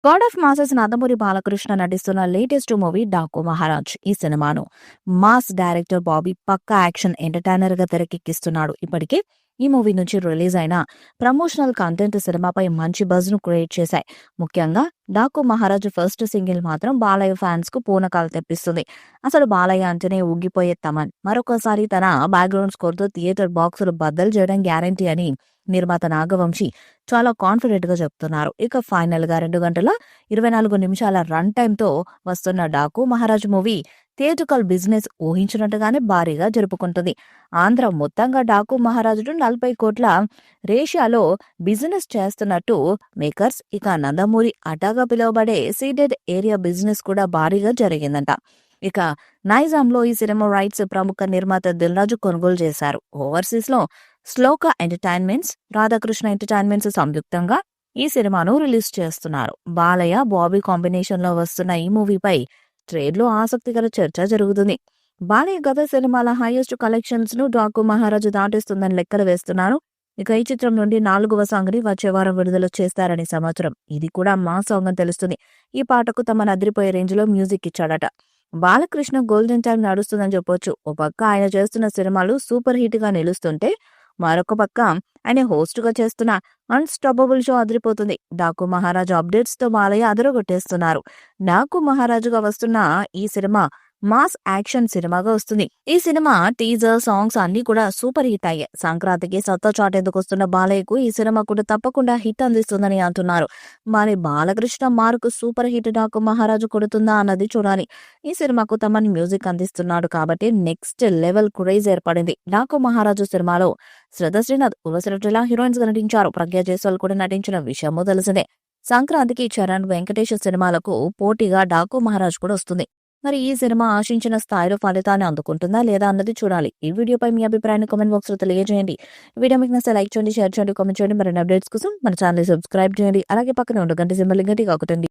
God of masses Nandamuri Balakrishna నటిస్తున్న latest movie Daaku Maharaj. ఈ సినిమాను మాస్ డైరెక్టర్ బాబీ పక్కా యాక్షన్ ఎంటర్టైనర్ గా తెరకెక్కిస్తున్నాడు. ఇప్పటికే ఈ మూవీ నుంచి రిలీజ్ అయిన ప్రమోషనల్ కంటెంట్ సినిమాపై మంచి బజ్ ను క్రియేట్ చేశాయి. ముఖ్యంగా డాకు మహారాజ్ ఫస్ట్ సింగిల్ మాత్రం బాలయ్య ఫ్యాన్స్ కు పూనకాలు తెప్పిస్తుంది. అసలు బాలయ్య అంటేనే ఊగిపోయే తమన్ మరొకసారి తన బ్యాక్గ్రౌండ్ స్కోర్ తో థియేటర్ బాక్సులు బద్దలు చేయడం గ్యారంటీ అని నిర్మాత నాగవంశి చాలా కాన్ఫిడెంట్ గా చెప్తున్నారు. ఇక ఫైనల్ గా 2 గంటల 24 నిమిషాల రన్ టైమ్ తో వస్తున్న Daaku Maharaaj movie theatrical business ఊహించినట్టుగానే భారీగా జరుపుకుంటుంది. ఆంధ్ర మొత్తంగా డాకు మహారాజును 40 కోట్ల రేషియాలో బిజినెస్ చేస్తున్నట్టు మేకర్స్, ఇక నందమూరి అటాగా పిలువబడే సీడెడ్ ఏరియా బిజినెస్ కూడా భారీగా జరిగిందంట. ఇక నైజాంలో ఈ సినిమా రైట్స్ ప్రముఖ నిర్మాత దిల్రాజు కొనుగోలు చేశారు. ఓవర్సీస్ లో శ్లోక ఎంటర్టైన్మెంట్స్, రాధాకృష్ణ ఎంటర్టైన్మెంట్స్ సంయుక్తంగా ఈ సినిమాను రిలీజ్ చేస్తున్నారు. బాలయ్య, బాబీ కాంబినేషన్ లో వస్తున్న ఈ మూవీపై ట్రేడ్ లో ఆసక్తికర చర్చ జరుగుతుంది. బాలయ్య గత సినిమాల హైయెస్ట్ కలెక్షన్స్ ను డాకు మహారాజు దాటిస్తుందని లెక్కలు వేస్తున్నారు. ఇక ఈ చిత్రం నుండి 4వ సాంగ్ ని వచ్చే వారం విడుదల చేస్తారని సమాచారం. ఇది కూడా మా సాంగ్ అని తెలుస్తుంది. ఈ పాటకు తమ అదిరిపోయే రేంజ్ లో మ్యూజిక్ ఇచ్చాడట. బాలకృష్ణ గోల్డెన్ టైం నడుస్తుందని చెప్పొచ్చు. ఓ పక్క ఆయన చేస్తున్న సినిమాలు సూపర్ హిట్ గా నిలుస్తుంటే, మరొక పక్క ఆయన హోస్ట్ గా చేస్తున్న అన్స్టాపబుల్ షో అదిరిపోతుంది. డాకు మహారాజు అప్డేట్స్ తో బాలయ్య అదరగొట్టేస్తున్నారు. డాకు మహారాజుగా వస్తున్న ఈ సినిమా మాస్ యాక్షన్ సినిమాగా వస్తుంది. ఈ సినిమా టీజర్, సాంగ్స్ అన్ని కూడా సూపర్ హిట్ అయ్యాయి. సంక్రాంతికి సత్తా చాటేందుకు వస్తున్న బాలయ్యకు ఈ సినిమా కూడా తప్పకుండా హిట్ అందిస్తుందని అంటున్నారు. మరి Balakrishna mark super hit Daaku మహారాజు కొడుతుందా అన్నది చూడాలి. ఈ సినిమాకు తమన్ మ్యూజిక్ అందిస్తున్నాడు కాబట్టి నెక్స్ట్ లెవెల్ క్రేజ్ ఏర్పడింది. డాకు మహారాజు సినిమాలో శ్రద్ధ శ్రీనాథ్, ఉర్వశిరటిలా హీరోయిన్స్ గా నటించారు. ప్రజ్ఞా జైస్వాల్ కూడా నటించిన విషయమూ తెలిసిందే. సంక్రాంతికి చరణ్, వెంకటేష్ సినిమాలకు పోటీగా డాకు మహారాజ్ కూడా వస్తుంది. మరి ఈ సినిమా ఆశించిన స్థాయిలో ఫలితాన్ని అందుకుంటుందా లేదా అన్నది చూడాలి. ఈ వీడియోపై మీ అభిప్రాయాన్ని కామెంట్ బాక్స్ లో తెలియజేయండి. ఈ వీడియో మీకు నచ్చితే లైక్ చేయండి, షేర్ చేయండి, కామెంట్ చేయండి. మరిన్ని అప్డేట్స్ కోసం మన ఛానల్ సబ్స్క్రైబ్ చేయండి. అలాగే పక్కన ఉన్న గంట సింబల్ గట్టిగా కొట్టండి.